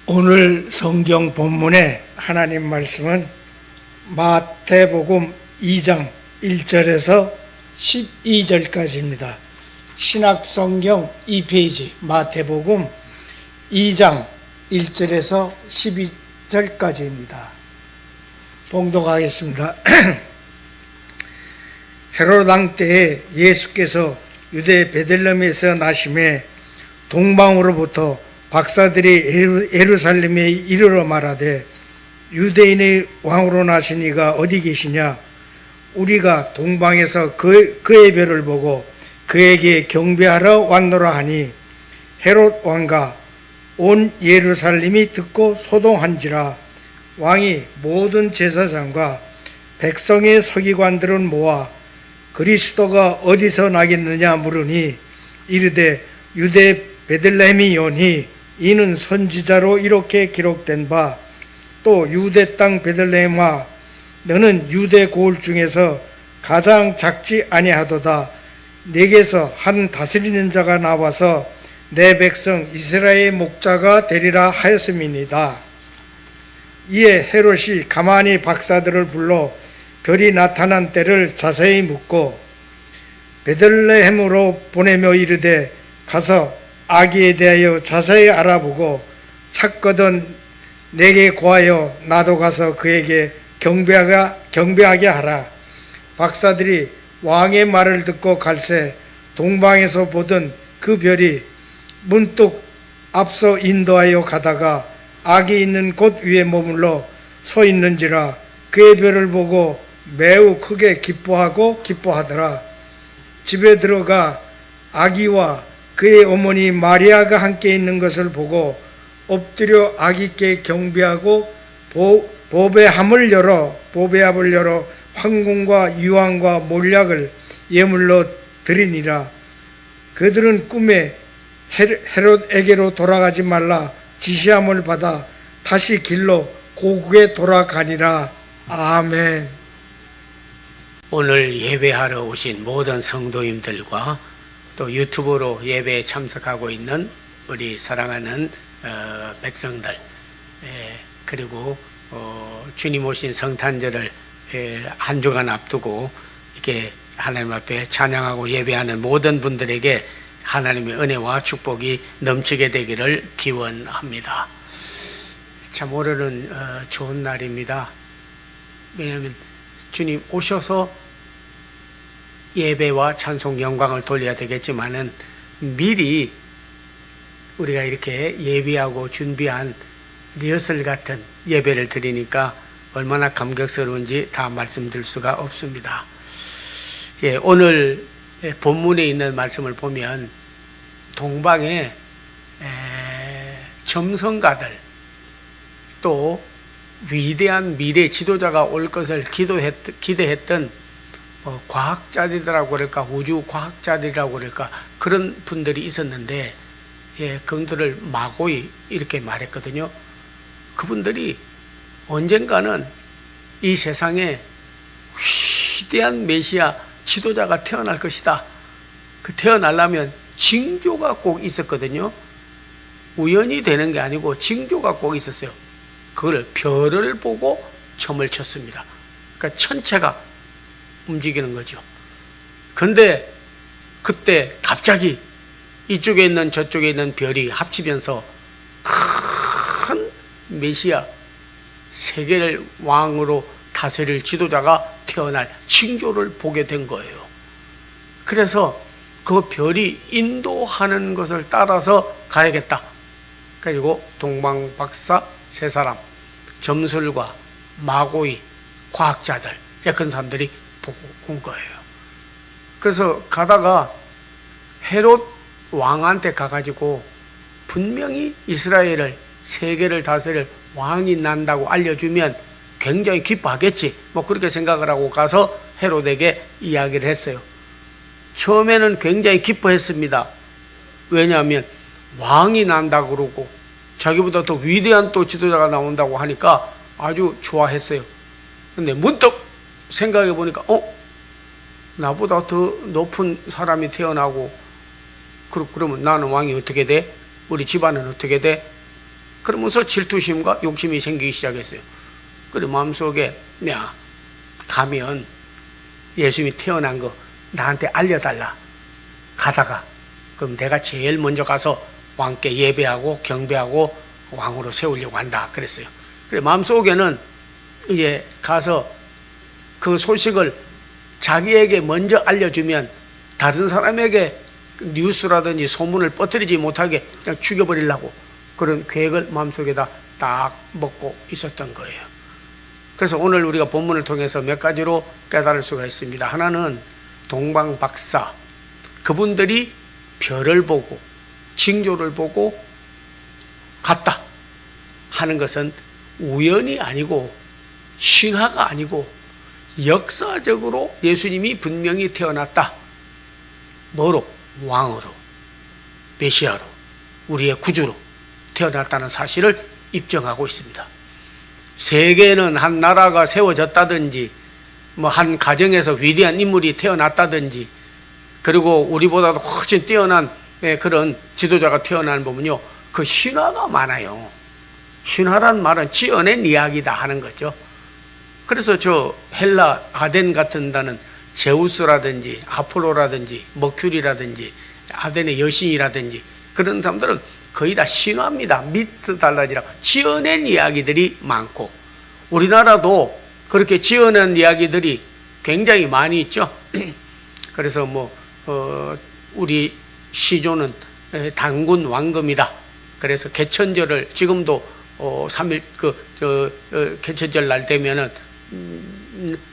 오늘 성경 본문의 하나님 말씀은 마태복음 2장 1절에서 12절까지입니다. 신약성경 2페이지 마태복음 2장 1절에서 12절까지입니다. 봉독하겠습니다. 헤롯 왕 때에 예수께서 유대 베들레헴에서 나심에 동방으로부터 박사들이 예루살렘에 이르러 말하되 유대인의 왕으로 나신 이가 어디 계시냐? 우리가 동방에서 그의 별을 보고 그에게 경배하러 왔노라 하니 헤롯 왕과 온 예루살렘이 듣고 소동한지라. 왕이 모든 제사장과 백성의 서기관들은 모아 그리스도가 어디서 나겠느냐 물으니 이르되 유대 베들레헴이오니 이는 선지자로 이렇게 기록된 바 또 유대 땅 베들레헴아 너는 유대 고을 중에서 가장 작지 아니하도다. 내게서 한 다스리는 자가 나와서 내 백성 이스라엘의 목자가 되리라 하였음이니이다. 이에 헤롯이 가만히 박사들을 불러 별이 나타난 때를 자세히 묻고 베들레헴으로 보내며 이르되 가서 아기에 대하여 자세히 알아보고 찾거든 내게 고하여 나도 가서 그에게 경배하게 하라. 박사들이 왕의 말을 듣고 갈새 동방에서 보던 그 별이 문득 앞서 인도하여 가다가 아기 있는 곳 위에 머물러 서 있는지라. 그의 별을 보고 매우 크게 기뻐하더라. 집에 들어가 아기와 그의 어머니 마리아가 함께 있는 것을 보고 엎드려 아기께 경배하고 보배합을 열어 황금과 유황과 몰약을 예물로 드리니라. 그들은 꿈에 헤롯에게로 돌아가지 말라 지시함을 받아 다시 길로 고국에 돌아가니라. 아멘. 오늘 예배하러 오신 모든 성도님들과 또 유튜브로 예배에 참석하고 있는 우리 사랑하는 백성들, 그리고 주님 오신 성탄절을 한 주간 앞두고 이렇게 하나님 앞에 찬양하고 예배하는 모든 분들에게 하나님의 은혜와 축복이 넘치게 되기를 기원합니다. 참 오늘은 좋은 날입니다. 왜냐하면 주님 오셔서 예배와 찬송 영광을 돌려야 되겠지만은 미리 우리가 이렇게 예비하고 준비한 리허설 같은 예배를 드리니까 얼마나 감격스러운지 다 말씀드릴 수가 없습니다. 오늘 본문에 있는 말씀을 보면 동방에 점성가들 또 위대한 미래 지도자가 올 것을 기대했던 과학자들이라고 그럴까 우주 과학자들이라고 그럴까 그런 분들이 있었는데 그들을 마고이 이렇게 말했거든요. 그분들이 언젠가는 이 세상에 위대한 메시아 지도자가 태어날 것이다. 그 태어나려면 징조가 꼭 있었거든요. 우연히 되는 게 아니고 징조가 꼭 있었어요. 그걸 별을 보고 점을 쳤습니다. 그러니까 천체가 움직이는 거죠. 근데 그때 갑자기 이쪽에 있는 저쪽에 있는 별이 합치면서 큰 메시아 세계를 왕으로 다스릴 지도자가 태어날 징조를 보게 된 거예요. 그래서 그 별이 인도하는 것을 따라서 가야겠다. 그리고 동방박사 세 사람, 점술과 마고이, 과학자들, 그런 사람들이 보고 온 거예요. 그래서 가다가 헤롯 왕한테 가가지고 분명히 이스라엘을 세계를 다스릴 왕이 난다고 알려주면 굉장히 기뻐하겠지. 그렇게 생각을 하고 가서 헤롯에게 이야기를 했어요. 처음에는 굉장히 기뻐했습니다. 왜냐하면 왕이 난다고 그러고 자기보다 더 위대한 또 지도자가 나온다고 하니까 아주 좋아했어요. 근데 문득 생각해 보니까 나보다 더 높은 사람이 태어나고 그러면 나는 왕이 어떻게 돼? 우리 집안은 어떻게 돼? 그러면서 질투심과 욕심이 생기기 시작했어요. 그리고 마음속에 야, 가면 예수님이 태어난 거 나한테 알려달라. 가다가 그럼 내가 제일 먼저 가서 왕께 예배하고 경배하고 왕으로 세우려고 한다 그랬어요. 그래 마음속에는 이제 가서 그 소식을 자기에게 먼저 알려주면 다른 사람에게 뉴스라든지 소문을 퍼뜨리지 못하게 그냥 죽여버리려고 그런 계획을 마음속에다 딱 먹고 있었던 거예요. 그래서 오늘 우리가 본문을 통해서 몇 가지로 깨달을 수가 있습니다. 하나는 동방박사, 그분들이 별을 보고 징조를 보고 갔다 하는 것은 우연이 아니고 신화가 아니고 역사적으로 예수님이 분명히 태어났다. 뭐로? 왕으로, 메시아로, 우리의 구주로 태어났다는 사실을 입증하고 있습니다. 세계는 한 나라가 세워졌다든지 뭐 한 가정에서 위대한 인물이 태어났다든지 그리고 우리보다도 훨씬 뛰어난 그런 지도자가 태어나는 부분요, 그 신화가 많아요. 신화란 말은 지어낸 이야기다 하는 거죠. 그래서 저 헬라 아덴 같은 데는 제우스라든지 아폴로라든지 머큐리라든지 아덴의 여신이라든지 그런 사람들은 거의 다 신화입니다. 미스 달라지라고 지어낸 이야기들이 많고, 우리나라도 그렇게 지어낸 이야기들이 굉장히 많이 있죠. 그래서 우리 시조는 단군 왕금이다. 그래서 개천절을 지금도 3일 개천절 날 되면은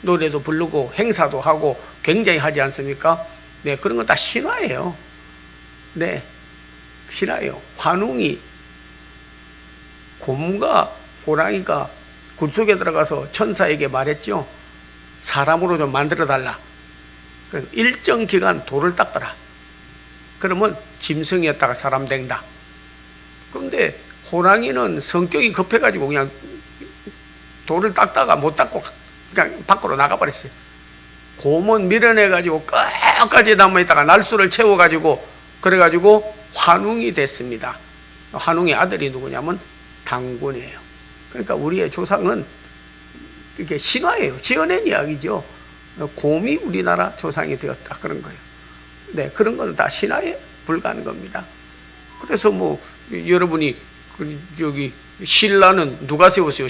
노래도 부르고 행사도 하고 굉장히 하지 않습니까? 네, 그런 건 다 신화예요. 네, 신화예요. 환웅이 곰과 호랑이가 굴 속에 들어가서 천사에게 말했죠. 사람으로 좀 만들어 달라. 일정 기간 돌을 닦아라. 그러면 짐승이었다가 사람 된다. 그런데 호랑이는 성격이 급해가지고 그냥 돌을 닦다가 못 닦고 그냥 밖으로 나가버렸어요. 곰은 밀어내가지고 끝까지 남아있다가 날수를 채워가지고 그래가지고 환웅이 됐습니다. 환웅의 아들이 누구냐면 당군이에요. 그러니까 우리의 조상은 이게 신화예요. 지어낸 이야기죠. 곰이 우리나라 조상이 되었다 그런 거예요. 네, 그런 거는 다 신화에 불과한 겁니다. 그래서 여러분이 저기 신라는 누가 세웠어요?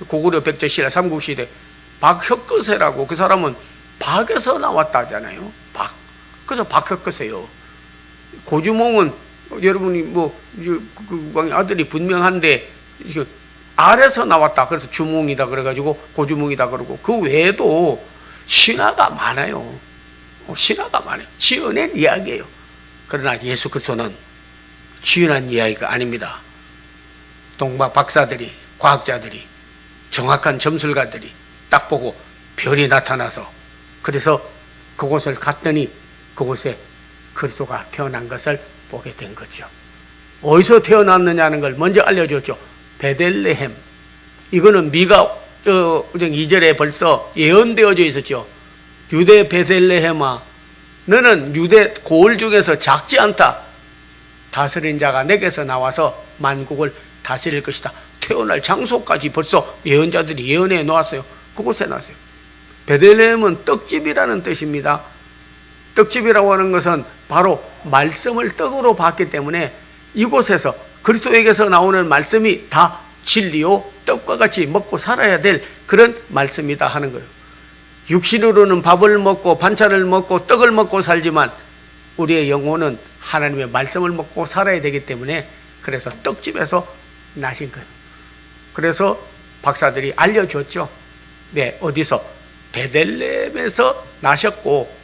고구려 백제 신라 삼국시대 박혁거세라고, 그 사람은 박에서 나왔다 하잖아요. 박. 그래서 박혁거세요. 고주몽은 여러분이 그 왕의 아들이 분명한데 알에서 나왔다. 그래서 주몽이다 그래가지고 고주몽이다 그러고, 그 외에도 신화가 많아요. 신화가 많아요. 지어낸 이야기예요. 그러나 예수 그리스도는 지어낸 이야기가 아닙니다. 동방 박사들이, 과학자들이, 정확한 점술가들이 딱 보고 별이 나타나서 그래서 그곳을 갔더니 그곳에 그리스도가 태어난 것을 보게 된 거죠. 어디서 태어났느냐는 걸 먼저 알려줬죠. 베들레헴. 이거는 미가 2절에 벌써 예언되어져 있었죠. 유대 베들레헴아, 너는 유대 고을 중에서 작지 않다. 다스린 자가 내게서 나와서 만국을 다스릴 것이다. 태어날 장소까지 벌써 예언자들이 예언해 놓았어요. 그곳에 났어요. 베들레헴은 떡집이라는 뜻입니다. 떡집이라고 하는 것은 바로 말씀을 떡으로 봤기 때문에 이곳에서 그리스도에게서 나오는 말씀이 다 진리요 떡과 같이 먹고 살아야 될 그런 말씀이다 하는 거예요. 육신으로는 밥을 먹고 반찬을 먹고 떡을 먹고 살지만 우리의 영혼은 하나님의 말씀을 먹고 살아야 되기 때문에 그래서 떡집에서 나신 거예요. 그래서 박사들이 알려줬죠. 네, 어디서? 베들레헴에서 나셨고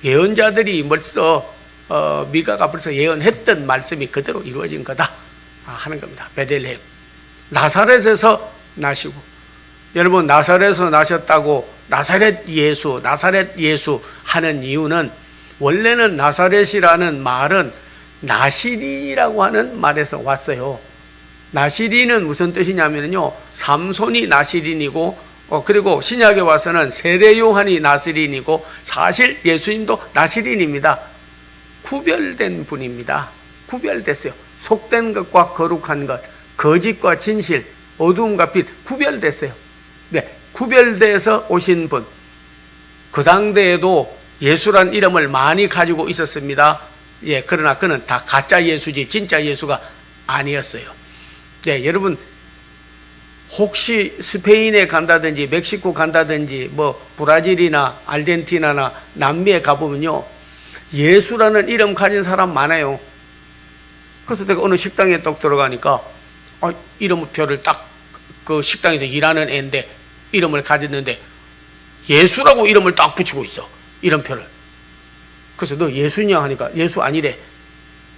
예언자들이 벌써 미가가 벌써 예언했던 말씀이 그대로 이루어진 거다 하는 겁니다. 베들레헴. 나사렛에서 나시고, 여러분 나사렛에서 나셨다고 나사렛 예수 하는 이유는 원래는 나사렛이라는 말은 나시리라고 하는 말에서 왔어요. 나시리는 무슨 뜻이냐면요, 삼손이 나시린이고 그리고 신약에 와서는 세례 요한이 나시린이고 사실 예수님도 나시린입니다. 구별된 분입니다. 구별됐어요. 속된 것과 거룩한 것, 거짓과 진실, 어두움과 빛 구별됐어요. 네, 구별돼서 오신 분. 그 당대에도 예수란 이름을 많이 가지고 있었습니다. 예, 그러나 그는 다 가짜 예수지 진짜 예수가 아니었어요. 네, 여러분 혹시 스페인에 간다든지 멕시코 간다든지 뭐 브라질이나 아르헨티나나 남미에 가보면요, 예수라는 이름 가진 사람 많아요. 그래서 내가 어느 식당에 딱 들어가니까 이름표를 딱 그 식당에서 일하는 애인데 이름을 가졌는데 예수라고 이름을 딱 붙이고 있어, 이름표를. 그래서 너 예수냐 하니까 예수 아니래.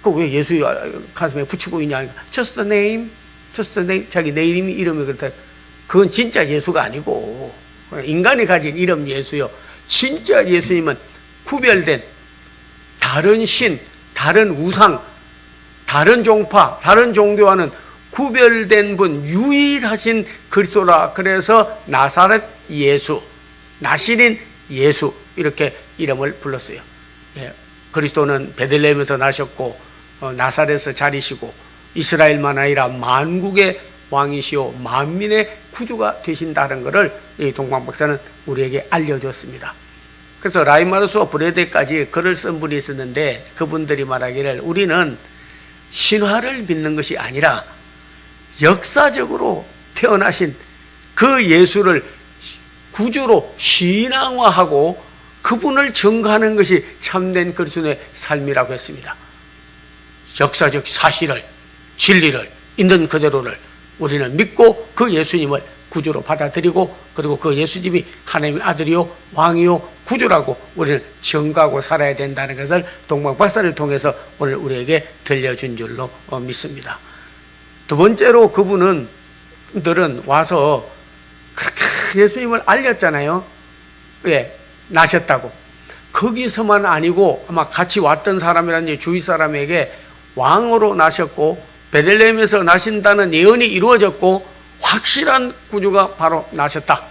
그 왜 예수 가슴에 붙이고 있냐 하니까 just the name, just the name. 자기 내 이름이 그렇다. 그건 진짜 예수가 아니고 인간이 가진 이름 예수요. 진짜 예수님은 구별된 다른 신, 다른 우상, 다른 종파, 다른 종교와는 구별된 분, 유일하신 그리스도라. 그래서 나사렛 예수, 나시린 예수, 이렇게 이름을 불렀어요. 예, 그리스도는 베들레헴에서 나셨고 나사렛에서 자리시고 이스라엘만 아니라 만국의 왕이시오 만민의 구주가 되신다는 것을 이 동방 박사는 우리에게 알려줬습니다. 그래서 라이마르스와 브레데까지 글을 쓴 분이 있었는데 그분들이 말하기를 우리는 신화를 믿는 것이 아니라 역사적으로 태어나신 그 예수를 구주로 신앙화하고 그분을 증거하는 것이 참된 그리스도의 삶이라고 했습니다. 역사적 사실을, 진리를 있는 그대로를 우리는 믿고 그 예수님을 구주로 받아들이고 그리고 그 예수님이 하나님의 아들이요 왕이요 구주라고 우리는 증거하고 살아야 된다는 것을 동방 박사를 통해서 오늘 우리에게 들려준 줄로 믿습니다. 두 번째로 그분들은 와서 그렇게 예수님을 알렸잖아요. 왜? 나셨다고. 거기서만 아니고 아마 같이 왔던 사람이라든지 주위 사람에게 왕으로 나셨고 베들레헴에서 나신다는 예언이 이루어졌고 확실한 구주가 바로 나셨다.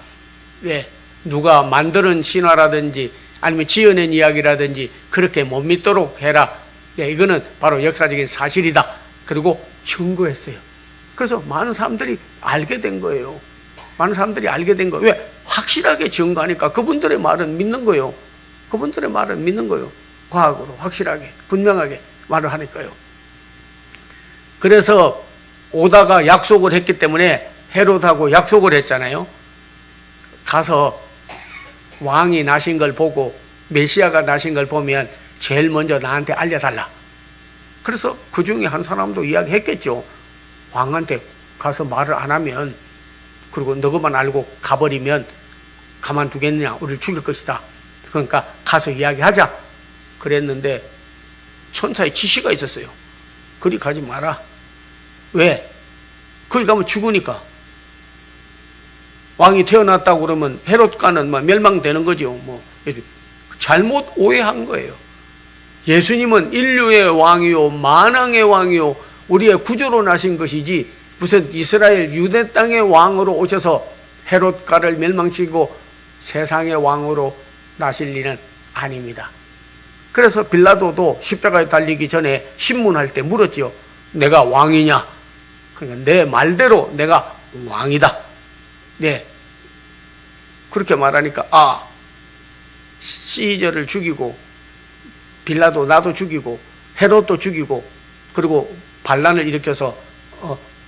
예, 누가 만드는 신화라든지 아니면 지어낸 이야기라든지 그렇게 못 믿도록 해라. 예, 이거는 바로 역사적인 사실이다. 그리고 증거했어요. 그래서 많은 사람들이 알게 된 거예요. 많은 사람들이 알게 된 거예요. 왜? 확실하게 증거하니까 그분들의 말은 믿는 거예요. 그분들의 말은 믿는 거예요. 과학으로 확실하게 분명하게 말을 하니까요. 그래서 오다가 약속을 했기 때문에 헤롯하고 약속을 했잖아요. 가서 왕이 나신 걸 보고 메시아가 나신 걸 보면 제일 먼저 나한테 알려달라. 그래서 그 중에 한 사람도 이야기했겠죠. 왕한테 가서 말을 안 하면 그리고 너그만 알고 가버리면 가만두겠느냐, 우리를 죽일 것이다. 그러니까 가서 이야기하자 그랬는데 천사의 지시가 있었어요. 그리 가지 마라. 왜? 거기 가면 죽으니까. 왕이 태어났다고 그러면 헤롯과는 멸망되는 거죠. 잘못 오해한 거예요. 예수님은 인류의 왕이요 만왕의 왕이요 우리의 구주로 나신 것이지 무슨 이스라엘 유대 땅의 왕으로 오셔서 헤롯가를 멸망시키고 세상의 왕으로 나실 일은 아닙니다. 그래서 빌라도도 십자가에 달리기 전에 신문할 때 물었죠. 내가 왕이냐? 그러니까 내 말대로 내가 왕이다. 네. 그렇게 말하니까 시저를 죽이고 빌라도 나도 죽이고 헤롯도 죽이고 그리고 반란을 일으켜서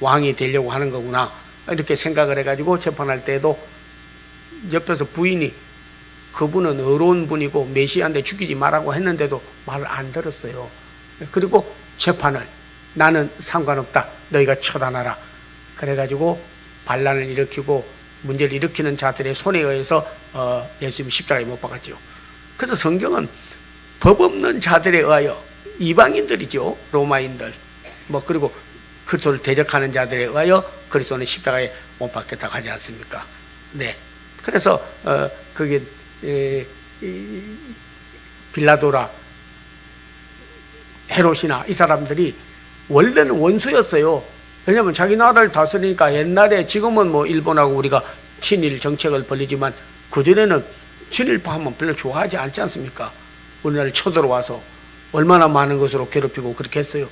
왕이 되려고 하는 거구나 이렇게 생각을 해가지고 재판할 때도 옆에서 부인이 그분은 어려운 분이고 메시아인데 죽이지 말라고 했는데도 말을 안 들었어요. 그리고 재판을 나는 상관없다. 너희가 처단하라. 그래가지고 반란을 일으키고 문제를 일으키는 자들의 손에 의해서 예수님 십자가에 못 박았죠. 그래서 성경은 법 없는 자들에 의하여 이방인들이죠. 로마인들 그리고 그리스도를 대적하는 자들에 의하여 그리스도는 십자가에 못 박혔다고 하지 않습니까? 네. 그래서 그게 빌라도라 헤롯이나 이 사람들이 원래는 원수였어요. 왜냐하면 자기 나라를 다스리니까 옛날에 지금은 일본하고 우리가 친일 정책을 벌리지만 그전에는 친일파 하면 별로 좋아하지 않지 않습니까? 우리나라를 쳐들어와서 얼마나 많은 것으로 괴롭히고 그렇게 했어요.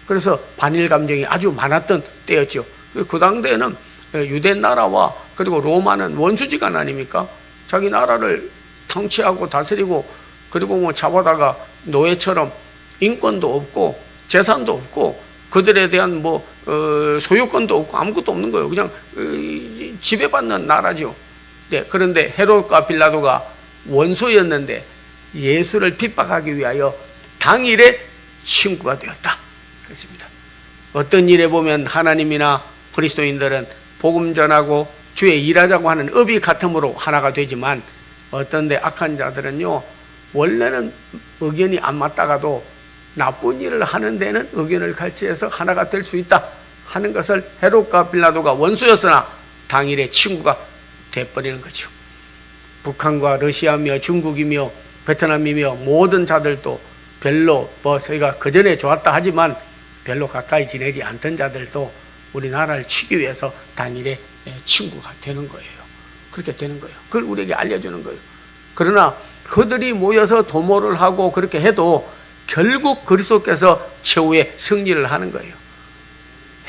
그래서 반일 감정이 아주 많았던 때였죠. 그 당대에는 유대 나라와 그리고 로마는 원수지간 아닙니까? 자기 나라를 통치하고 다스리고 그리고 뭐 잡아다가 노예처럼 인권도 없고 재산도 없고 그들에 대한 뭐 소유권도 없고 아무것도 없는 거예요. 그냥 지배받는 나라죠. 네, 그런데 헤롯과 빌라도가 원수였는데 예수를 핍박하기 위하여 당일에 친구가 되었다. 그렇습니다. 어떤 일에 보면 하나님이나 그리스도인들은 복음 전하고 주의 일하자고 하는 업이 같음으로 하나가 되지만 어떤데 악한 자들은요, 원래는 의견이 안 맞다가도 나쁜 일을 하는 데는 의견을 같이해서 하나가 될 수 있다 하는 것을 헤롯과 빌라도가 원수였으나 당일에 친구가 돼버리는 거죠. 북한과 러시아며 중국이며 베트남이며 모든 자들도 별로 뭐 저희가 그전에 좋았다 하지만 별로 가까이 지내지 않던 자들도 우리나라를 치기 위해서 당일에 친구가 되는 거예요. 그렇게 되는 거예요. 그걸 우리에게 알려주는 거예요. 그러나 그들이 모여서 도모를 하고 그렇게 해도 결국 그리스도께서 최후의 승리를 하는 거예요.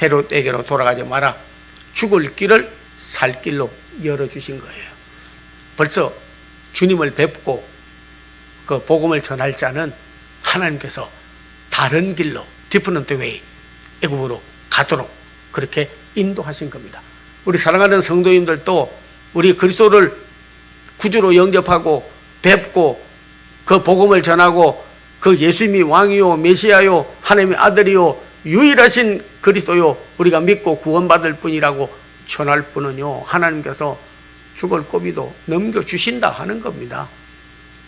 헤롯에게로 돌아가지 마라. 죽을 길을 살 길로 열어주신 거예요. 벌써 주님을 뵙고 그 복음을 전할 자는 하나님께서 다른 길로 different way 애굽으로 가도록 그렇게 인도하신 겁니다. 우리 사랑하는 성도님들도 우리 그리스도를 구주로 영접하고 뵙고 그 복음을 전하고 그 예수님이 왕이요 메시아요 하나님의 아들이요 유일하신 그리스도요 우리가 믿고 구원받을 분이라고 전할 분은요 하나님께서 죽을 고비도 넘겨주신다 하는 겁니다.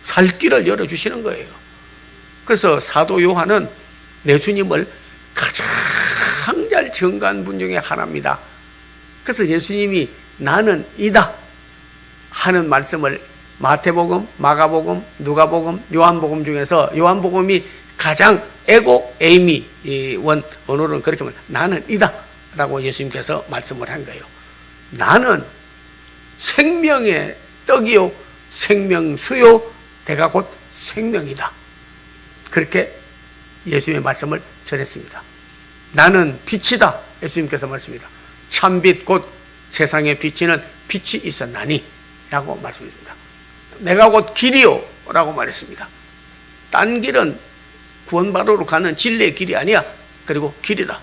살 길을 열어주시는 거예요. 그래서 사도 요한은 내 주님을 가장 잘 증거한 분 중에 하나입니다. 그래서 예수님이 나는 이다 하는 말씀을 마태복음, 마가복음, 누가복음, 요한복음 중에서 요한복음이 가장 에고 에이미 원어로는 그렇게 말해요. 나는 이다 라고 예수님께서 말씀을 한 거예요. 나는 생명의 떡이요 생명수요 내가 곧 생명이다. 그렇게 예수님의 말씀을 전했습니다. 나는 빛이다. 예수님께서 말씀합니다. 참빛 곧 세상에 비치는 빛이 있었나니 라고 말씀했습니다. 내가 곧 길이요 라고 말했습니다. 딴 길은 구원받으러 가는 진리의 길이 아니야. 그리고 길이다.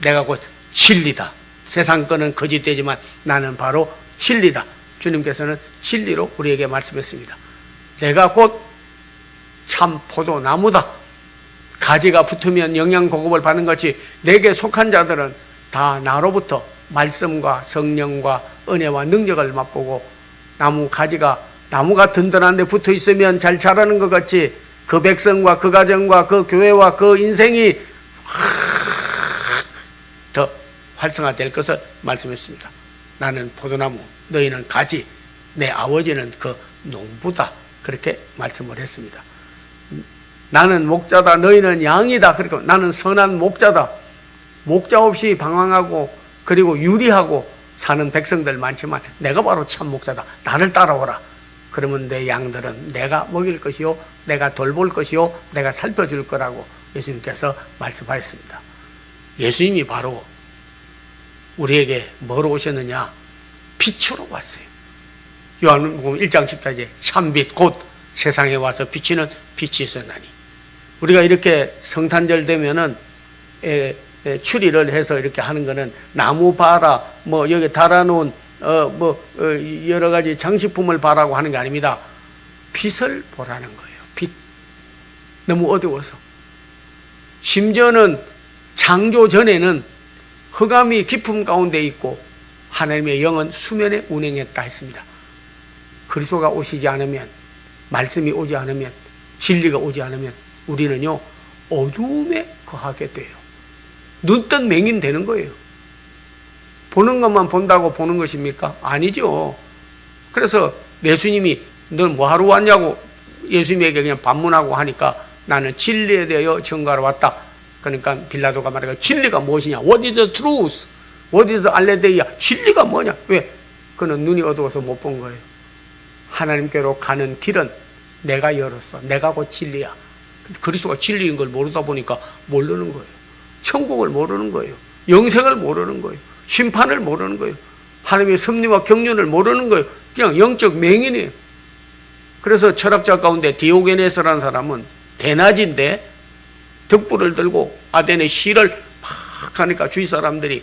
내가 곧 진리다. 세상 거는 거짓되지만 나는 바로 진리다. 주님께서는 진리로 우리에게 말씀했습니다. 내가 곧 참 포도나무다. 가지가 붙으면 영양 공급을 받는 것이 내게 속한 자들은 다 나로부터 말씀과 성령과 은혜와 능력을 맛보고 나무가 든든한 데 붙어 있으면 잘 자라는 것 같이 그 백성과 그 가정과 그 교회와 그 인생이 더 활성화될 것을 말씀했습니다. 나는 포도나무, 너희는 가지, 내 아버지는 그 농부다. 그렇게 말씀을 했습니다. 나는 목자다, 너희는 양이다. 그러니까 나는 선한 목자다. 목자 없이 방황하고 그리고 유리하고 사는 백성들 많지만 내가 바로 참 목자다. 나를 따라오라. 그러면 내 양들은 내가 먹일 것이요 내가 돌볼 것이요 내가 살펴줄 거라고 예수님께서 말씀하셨습니다. 예수님이 바로 우리에게 뭐로 오셨느냐? 빛으로 왔어요. 요한복음 1장 14절에 참빛 곧 세상에 와서 비치는 빛이 있었나니. 우리가 이렇게 성탄절 되면은 추리를 해서 이렇게 하는 거는 나무 봐라, 뭐 여기 달아놓은 여러 가지 장식품을 봐라고 하는 게 아닙니다. 빛을 보라는 거예요. 빛. 너무 어두워서. 심지어는 창조 전에는 흑암이 깊음 가운데 있고 하나님의 영은 수면에 운행했다 했습니다. 그리스도가 오시지 않으면, 말씀이 오지 않으면, 진리가 오지 않으면 우리는요 어두움에 거하게 돼요. 눈뜬 맹인 되는 거예요. 보는 것만 본다고 보는 것입니까? 아니죠. 그래서 예수님이 너 뭐하러 왔냐고 예수님에게 그냥 반문하고 하니까 나는 진리에 대하여 증거하러 왔다. 그러니까 빌라도가 말해요. 진리가 무엇이냐? What is the truth? What is 알레데이아? 진리가 뭐냐? 왜? 그는 눈이 어두워서 못 본 거예요. 하나님께로 가는 길은 내가 열었어. 내가 곧 진리야. 그리스도가 진리인 걸 모르다 보니까 모르는 거예요. 천국을 모르는 거예요. 영생을 모르는 거예요. 심판을 모르는 거예요. 하나님의 섭리와 경륜을 모르는 거예요. 그냥 영적 맹인이에요. 그래서 철학자 가운데 디오게네스라는 사람은 대낮인데 등불을 들고 아덴의 시를 막 하니까 주위 사람들이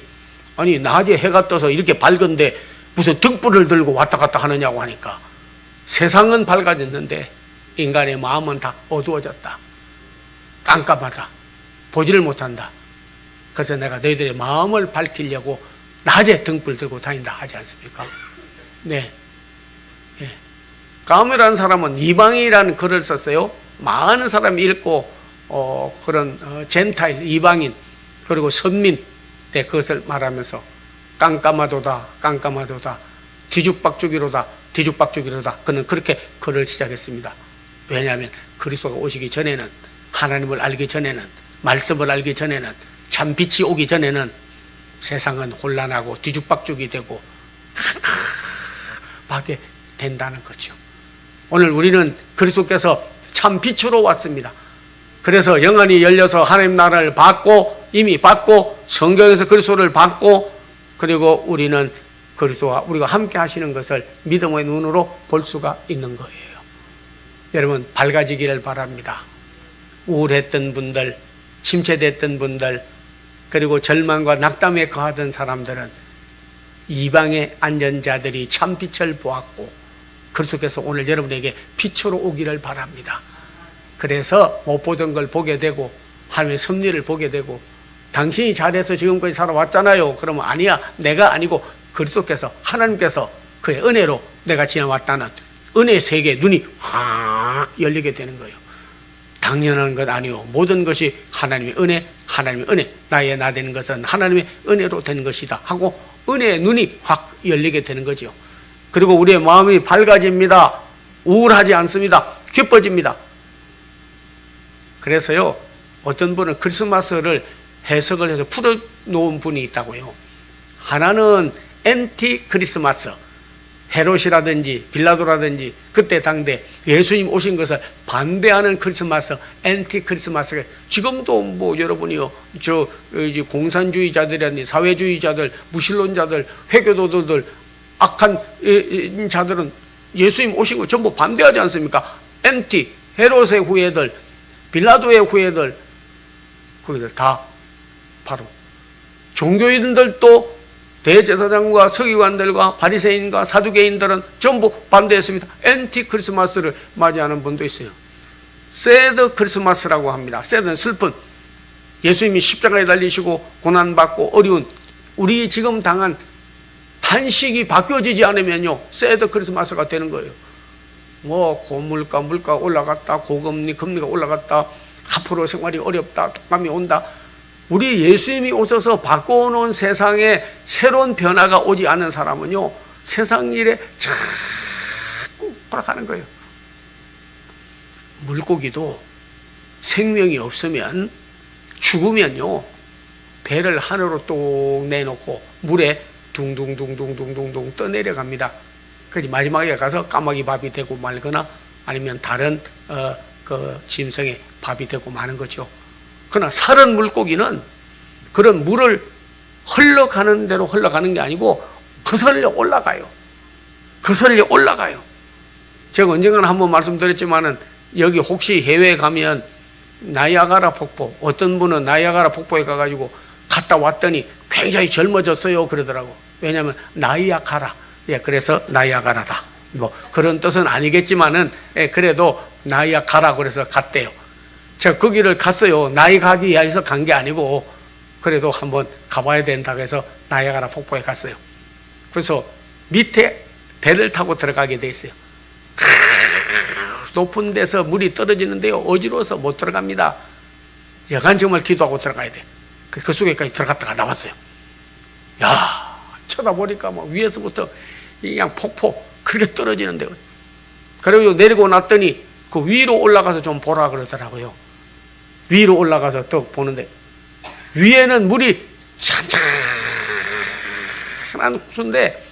아니 낮에 해가 떠서 이렇게 밝은데 무슨 등불을 들고 왔다 갔다 하느냐고 하니까 세상은 밝아졌는데 인간의 마음은 다 어두워졌다. 깜깜하다. 보지를 못한다. 그래서 내가 너희들의 마음을 밝히려고 낮에 등불 들고 다닌다 하지 않습니까? 네. 예. 가움이라는 사람은 이방인이라는 글을 썼어요. 많은 사람이 읽고 그런 젠타일, 이방인 그리고 선민 네, 그것을 말하면서 깜깜하도다 깜깜하도다 뒤죽박죽이로다 뒤죽박죽이로다 그는 그렇게 글을 시작했습니다. 왜냐하면 그리스도가 오시기 전에는 하나님을 알기 전에는 말씀을 알기 전에는 참 빛이 오기 전에는 세상은 혼란하고 뒤죽박죽이 되고 깜깜하게 된다는 거죠. 오늘 우리는 그리스도께서 참 빛으로 왔습니다. 그래서 영안이 열려서 하나님 나라를 받고 이미 받고 성경에서 그리스도를 받고 그리고 우리는 그리스도와 우리가 함께 하시는 것을 믿음의 눈으로 볼 수가 있는 거예요. 여러분 밝아지기를 바랍니다. 우울했던 분들, 침체됐던 분들 그리고 절망과 낙담에 거하던 사람들은 이방의 안전자들이 참 빛을 보았고 그리스도께서 오늘 여러분에게 빛으로 오기를 바랍니다. 그래서 못 보던 걸 보게 되고 하나님의 섭리를 보게 되고 당신이 잘해서 지금까지 살아왔잖아요. 그러면 아니야. 내가 아니고 그리스도께서 하나님께서 그의 은혜로 내가 지나왔다는 은혜의 세계 눈이 확 열리게 되는 거예요. 당연한 것 아니요. 모든 것이 하나님의 은혜, 하나님의 은혜. 나의 나 되는 것은 하나님의 은혜로 된 것이다 하고 은혜의 눈이 확 열리게 되는 거죠. 그리고 우리의 마음이 밝아집니다. 우울하지 않습니다. 기뻐집니다. 그래서요, 어떤 분은 크리스마스를 해석을 해서 풀어놓은 분이 있다고요. 하나는 엔티 크리스마스, 헤롯이라든지 빌라도라든지 그때 당대 예수님 오신 것을 반대하는 크리스마스, 엔티 크리스마스가 지금도 뭐 여러분이요, 저 이제 공산주의자들이라든지 사회주의자들, 무신론자들, 회교도들, 악한 자들은 예수님 오신 거 전부 반대하지 않습니까? 엔티, 헤롯의 후예들, 빌라도의 후예들, 거기들 다 바로 종교인들도 대제사장과 서기관들과 바리새인과 사두개인들은 전부 반대했습니다. 엔티 크리스마스를 맞이하는 분도 있어요. 새드 크리스마스라고 합니다. 새드는 슬픈, 예수님이 십자가에 달리시고 고난받고 어려운 우리 지금 당한 탄식이 바뀌어지지 않으면요 새드 크리스마스가 되는 거예요. 뭐 고물가 물가 올라갔다, 고금리 금리가 올라갔다, 앞으로 생활이 어렵다, 독감이 온다. 우리 예수님이 오셔서 바꿔놓은 세상에 새로운 변화가 오지 않은 사람은요 세상 일에 자꾸 돌아가는 거예요. 물고기도 생명이 없으면 죽으면요 배를 하늘로 뚝 내놓고 물에 둥둥둥둥둥둥둥 떠내려갑니다. 그래서 마지막에 가서 까마귀 밥이 되고 말거나 아니면 다른 그 짐승의 밥이 되고 마는 거죠. 그러나 살은 물고기는 그런 물을 흘러가는 대로 흘러가는 게 아니고 거슬려 올라가요. 거슬려 올라가요. 제가 언젠가는 한번 말씀드렸지만은 여기 혹시 해외에 가면 나이아가라 폭포, 어떤 분은 나이아가라 폭포에 가가지고 갔다 왔더니 굉장히 젊어졌어요 그러더라고. 왜냐하면 나이아가라, 예, 그래서 나이아가라다. 뭐 그런 뜻은 아니겠지만은 예, 그래도 나이아가라 그래서 갔대요. 제가 거기를 갔어요. 나이 가기 위해서 간 게 아니고 그래도 한번 가봐야 된다고 해서 나이아가라 폭포에 갔어요. 그래서 밑에 배를 타고 들어가게 돼 있어요. 높은 데서 물이 떨어지는데요 어지러워서 못 들어갑니다. 여간 정말 기도하고 들어가야 돼. 그 속에까지 들어갔다가 나왔어요. 야, 쳐다보니까 막 위에서부터 그냥 폭포 그렇게 떨어지는데, 그리고 내리고 났더니 그 위로 올라가서 좀 보라 그러더라고요. 위로 올라가서 또 보는데 위에는 물이 잔잔한 호수인데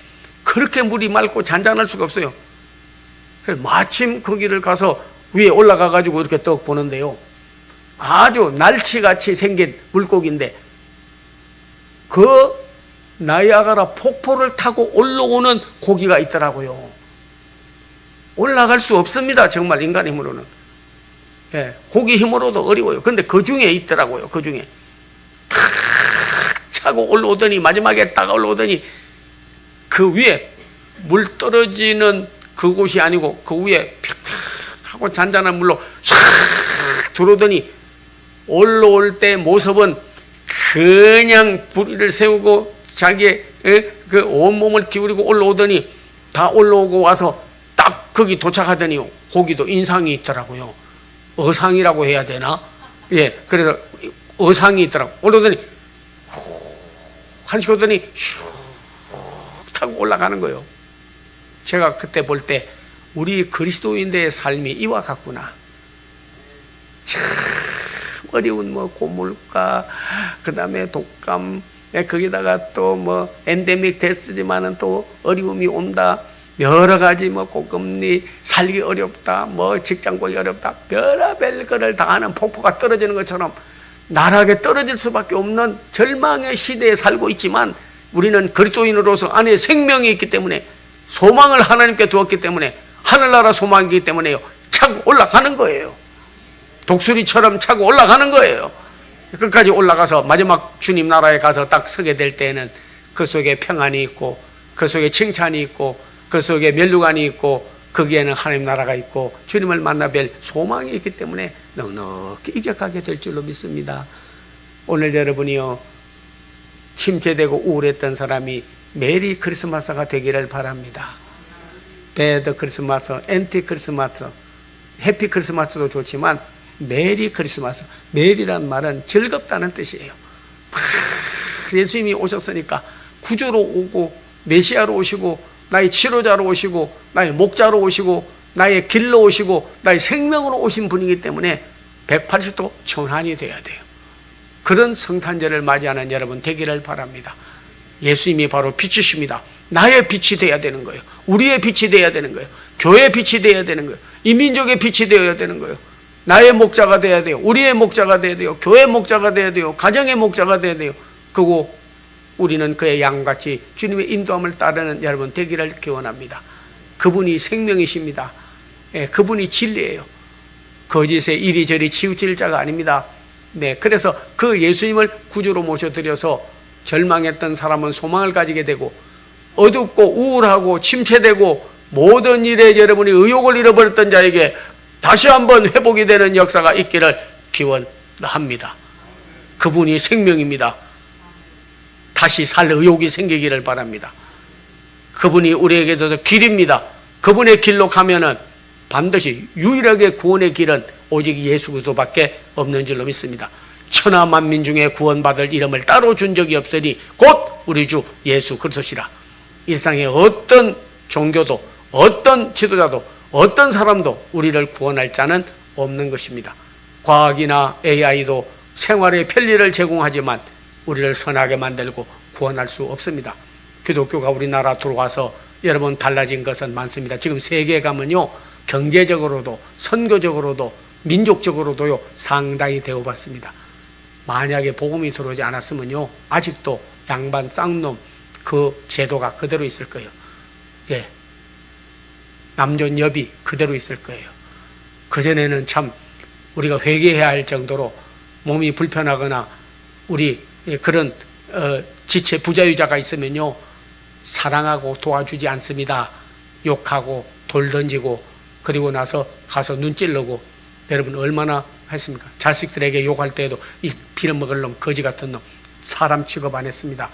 그렇게 물이 맑고 잔잔할 수가 없어요. 그래서 마침 거기를 가서 위에 올라가 가지고 이렇게 떡 보는데요 아주 날치같이 생긴 물고기인데 그 나이아가라 폭포를 타고 올라오는 고기가 있더라고요. 올라갈 수 없습니다. 정말 인간 힘으로는. 예, 고기 힘으로도 어려워요. 근데 그 중에 있더라고요. 그 중에 탁 차고 올라오더니 마지막에 딱 올라오더니 그 위에 물 떨어지는 그곳이 아니고 그 위에 팍 하고 잔잔한 물로 싹 들어오더니 올라올 때 모습은 그냥 부리를 세우고 자기의 그 온몸을 기울이고 올라오더니 다 올라오고 와서 딱 거기 도착하더니 거기도 인상이 있더라고요. 어상이라고 해야 되나? 예, 그래서 어상이 있더라고. 올라오더니 한식 오더니 슉 타고 올라가는 거예요. 제가 그때 볼 때 우리 그리스도인들의 삶이 이와 같구나. 참 어려운 뭐 고물가, 그 다음에 독감, 거기다가 또 뭐 엔데믹 됐지만은 또 어려움이 온다. 여러 가지 뭐 고금리 살기 어렵다, 뭐 직장 구하기 어렵다, 별의별 거를 당하는 폭포가 떨어지는 것처럼 나락에 떨어질 수밖에 없는 절망의 시대에 살고 있지만 우리는 그리스도인으로서 안에 생명이 있기 때문에 소망을 하나님께 두었기 때문에 하늘나라 소망이기 때문에요. 차고 올라가는 거예요. 독수리처럼 차고 올라가는 거예요. 끝까지 올라가서 마지막 주님 나라에 가서 딱 서게 될 때에는 그 속에 평안이 있고 그 속에 칭찬이 있고 그 속에 면류관이 있고 거기에는 하나님 나라가 있고 주님을 만나 뵐 소망이 있기 때문에 넉넉히 이겨가게 될 줄로 믿습니다. 오늘 여러분이요 침체되고 우울했던 사람이 메리 크리스마스가 되기를 바랍니다. 배드 크리스마스, 앤티 크리스마스, 해피 크리스마스도 좋지만 메리 크리스마스, 메리란 말은 즐겁다는 뜻이에요. 예수님이 오셨으니까 구주로 오고 메시아로 오시고 나의 치료자로 오시고 나의 목자로 오시고 나의 길로 오시고 나의 생명으로 오신 분이기 때문에 180도 전환이 돼야 돼요. 그런 성탄절을 맞이하는 여러분 되기를 바랍니다. 예수님이 바로 빛이십니다. 나의 빛이 되어야 되는 거예요. 우리의 빛이 되어야 되는 거예요. 교회의 빛이 되어야 되는 거예요. 이 민족의 빛이 되어야 되는 거예요. 나의 목자가 되어야 돼요. 우리의 목자가 되어야 돼요. 교회의 목자가 되어야 돼요. 가정의 목자가 되어야 돼요. 그리고 우리는 그의 양같이 주님의 인도함을 따르는 여러분 되기를 기원합니다. 그분이 생명이십니다. 예, 그분이 진리예요. 거짓에 이리저리 치우칠 자가 아닙니다. 네, 그래서 그 예수님을 구주로 모셔드려서 절망했던 사람은 소망을 가지게 되고 어둡고 우울하고 침체되고 모든 일에 여러분이 의욕을 잃어버렸던 자에게 다시 한번 회복이 되는 역사가 있기를 기원합니다. 그분이 생명입니다. 다시 살 의욕이 생기기를 바랍니다. 그분이 우리에게 있어서 길입니다. 그분의 길로 가면은 반드시 유일하게 구원의 길은 오직 예수 그리스도밖에 없는 줄로 믿습니다. 천하 만민 중에 구원받을 이름을 따로 준 적이 없으니 곧 우리 주 예수 그리스도시라. 일상의 어떤 종교도 어떤 지도자도 어떤 사람도 우리를 구원할 자는 없는 것입니다. 과학이나 AI도 생활의 편리를 제공하지만 우리를 선하게 만들고 구원할 수 없습니다. 기독교가 우리나라 들어와서 여러분 달라진 것은 많습니다. 지금 세계에 가면요 경제적으로도 선교적으로도 민족적으로도요 상당히 대우받습니다. 만약에 복음이 들어오지 않았으면요 아직도 양반 쌍놈 그 제도가 그대로 있을 거예요. 예, 남존 여비 그대로 있을 거예요. 그전에는 참 우리가 회개해야 할 정도로 몸이 불편하거나 우리 그런 지체 부자유자가 있으면요 사랑하고 도와주지 않습니다. 욕하고 돌 던지고 그리고 나서 가서 눈 찔르고 여러분 얼마나 했습니까? 자식들에게 욕할 때에도 이 빌어먹을 놈 거지 같은 놈 사람 취급 안 했습니다.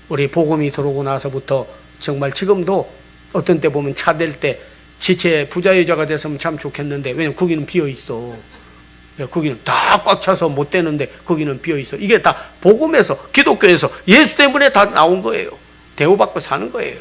우리 복음이 들어오고 나서부터 정말 지금도 어떤 때 보면 차 댈 때 지체 부자유자가 됐으면 참 좋겠는데 왜냐면 거기는 비어있어. 거기는 다 꽉 차서 못 되는데 거기는 비어있어. 이게 다 복음에서 기독교에서 예수 때문에 다 나온 거예요. 대우받고 사는 거예요.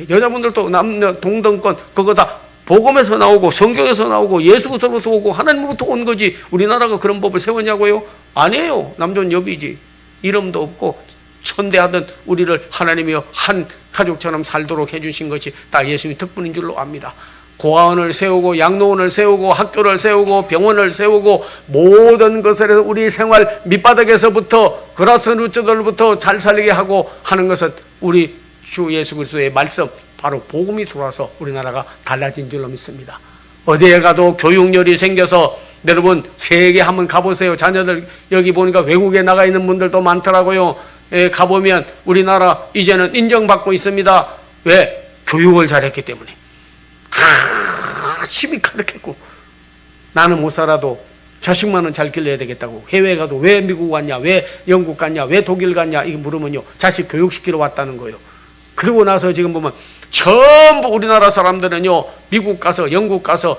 여자분들도 남녀 동등권 그거 다 복음에서 나오고 성경에서 나오고 예수 그리스도로부터 오고 하나님으로부터 온 거지. 우리나라가 그런 법을 세웠냐고요? 아니에요. 남존 여비지. 이름도 없고 천대하던 우리를 하나님이여 한 가족처럼 살도록 해주신 것이 다 예수님의 덕분인 줄로 압니다. 고아원을 세우고 양로원을 세우고 학교를 세우고 병원을 세우고 모든 것을 해서 우리 생활 밑바닥에서부터 그라스루트들부터 잘 살리게 하고 하는 것은 우리 주 예수 그리스도의 말씀, 바로 복음이 들어와서 우리나라가 달라진 줄로 믿습니다. 어디에 가도 교육열이 생겨서, 여러분 세계 한번 가보세요. 자녀들 여기 보니까 외국에 나가 있는 분들도 많더라고요. 가보면 우리나라 이제는 인정받고 있습니다. 왜? 교육을 잘했기 때문에. 힘이 가득했고, 나는 못 살아도 자식만은 잘 길러야 되겠다고. 해외 가도 왜 미국 갔냐, 왜 영국 갔냐, 왜 독일 갔냐, 이거 물으면요, 자식 교육시키러 왔다는 거예요. 그러고 나서 지금 보면 전부 우리나라 사람들은요, 미국 가서, 영국 가서,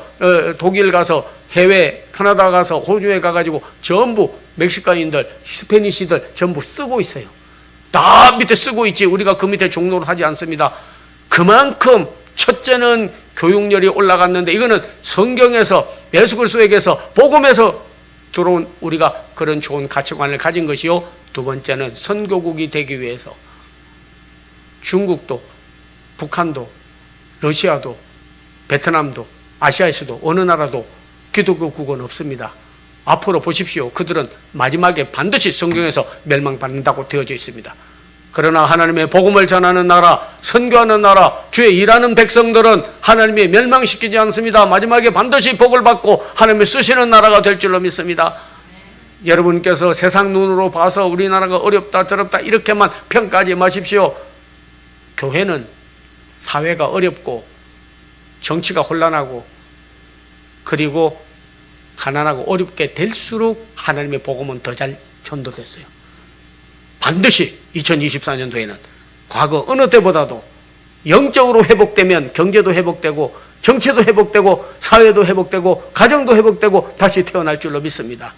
독일 가서, 해외 캐나다 가서, 호주에 가가지고 전부 멕시카인들, 스페니시들 전부 쓰고 있어요. 다 밑에 쓰고 있지, 우리가 그 밑에 종로를 하지 않습니다. 그만큼 첫째는 교육열이 올라갔는데, 이거는 성경에서, 예수 그리스도에게서, 복음에서 들어온 우리가 그런 좋은 가치관을 가진 것이요. 두 번째는 선교국이 되기 위해서 중국도, 북한도, 러시아도, 베트남도, 아시아에서도 어느 나라도 기독교 국은 없습니다. 앞으로 보십시오. 그들은 마지막에 반드시 성경에서 멸망받는다고 되어져 있습니다. 그러나 하나님의 복음을 전하는 나라, 선교하는 나라, 주의 일하는 백성들은 하나님이 멸망시키지 않습니다. 마지막에 반드시 복을 받고 하나님이 쓰시는 나라가 될 줄로 믿습니다. 여러분께서 세상 눈으로 봐서 우리나라가 어렵다 더럽다 이렇게만 평가하지 마십시오. 교회는 사회가 어렵고 정치가 혼란하고 그리고 가난하고 어렵게 될수록 하나님의 복음은 더 잘 전도됐어요. 반드시 2024년도에는 과거 어느 때보다도 영적으로 회복되면 경제도 회복되고 정치도 회복되고 사회도 회복되고 가정도 회복되고 다시 태어날 줄로 믿습니다.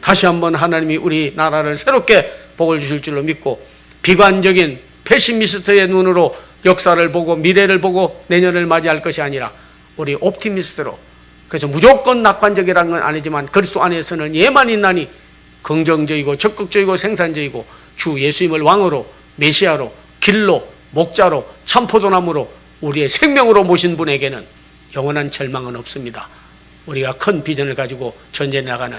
다시 한번 하나님이 우리나라를 새롭게 복을 주실 줄로 믿고, 비관적인 패시미스트의 눈으로 역사를 보고 미래를 보고 내년을 맞이할 것이 아니라 우리 옵티미스트로, 그래서 무조건 낙관적이라는 건 아니지만 그리스도 안에서는 예만 있나니 긍정적이고 적극적이고 생산적이고 주 예수님을 왕으로, 메시아로, 길로, 목자로, 참포도나무로 우리의 생명으로 모신 분에게는 영원한 절망은 없습니다. 우리가 큰 비전을 가지고 전쟁에 나가는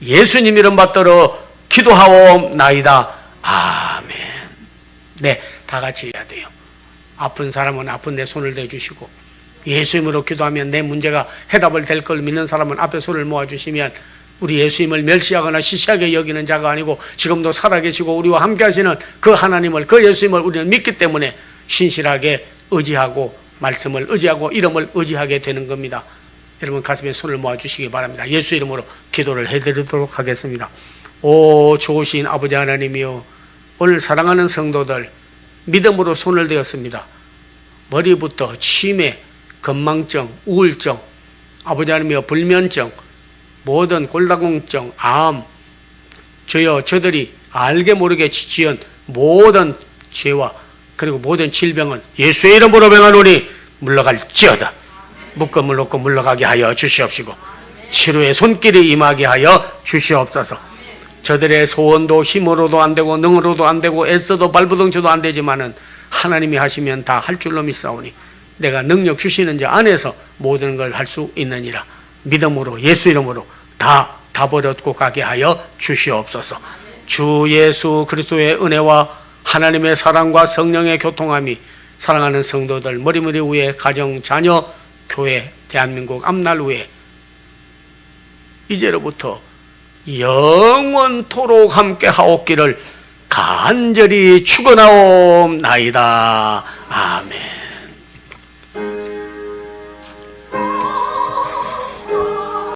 예수님 이름 받들어 기도하옵나이다. 아멘. 네, 다 같이 해야 돼요. 아픈 사람은 아픈 데 손을 대주시고, 예수님으로 기도하면 내 문제가 해답을 될 걸 믿는 사람은 앞에 손을 모아주시면, 우리 예수님을 멸시하거나 시시하게 여기는 자가 아니고 지금도 살아계시고 우리와 함께 하시는 그 하나님을, 그 예수님을 우리는 믿기 때문에 신실하게 의지하고 말씀을 의지하고 이름을 의지하게 되는 겁니다. 여러분 가슴에 손을 모아주시기 바랍니다. 예수 이름으로 기도를 해드리도록 하겠습니다. 오 좋으신 아버지 하나님이여, 오늘 사랑하는 성도들 믿음으로 손을 대었습니다. 머리부터 치매, 건망증, 우울증, 아버지 하나님이여 불면증, 모든 골다공증, 암, 주여 저들이 알게 모르게 지은 모든 죄와 그리고 모든 질병은 예수의 이름으로 명하노니 물러갈지어다. 묶음을 놓고 물러가게 하여 주시옵시고 치료의 손길이 임하게 하여 주시옵소서. 저들의 소원도 힘으로도 안 되고 능으로도 안 되고 애써도 발버둥쳐도 안 되지만은 하나님이 하시면 다 할 줄로 믿사오니 내가 능력 주시는 자 안에서 모든 걸 할 수 있느니라. 믿음으로 예수 이름으로 다 답을 얻고 가게 하여 주시옵소서. 주 예수 그리스도의 은혜와 하나님의 사랑과 성령의 교통함이 사랑하는 성도들 머리머리 위에 가정, 자녀, 교회, 대한민국 앞날 위에 이제로부터 영원토록 함께 하옵기를 간절히 축원하옵나이다. 아멘.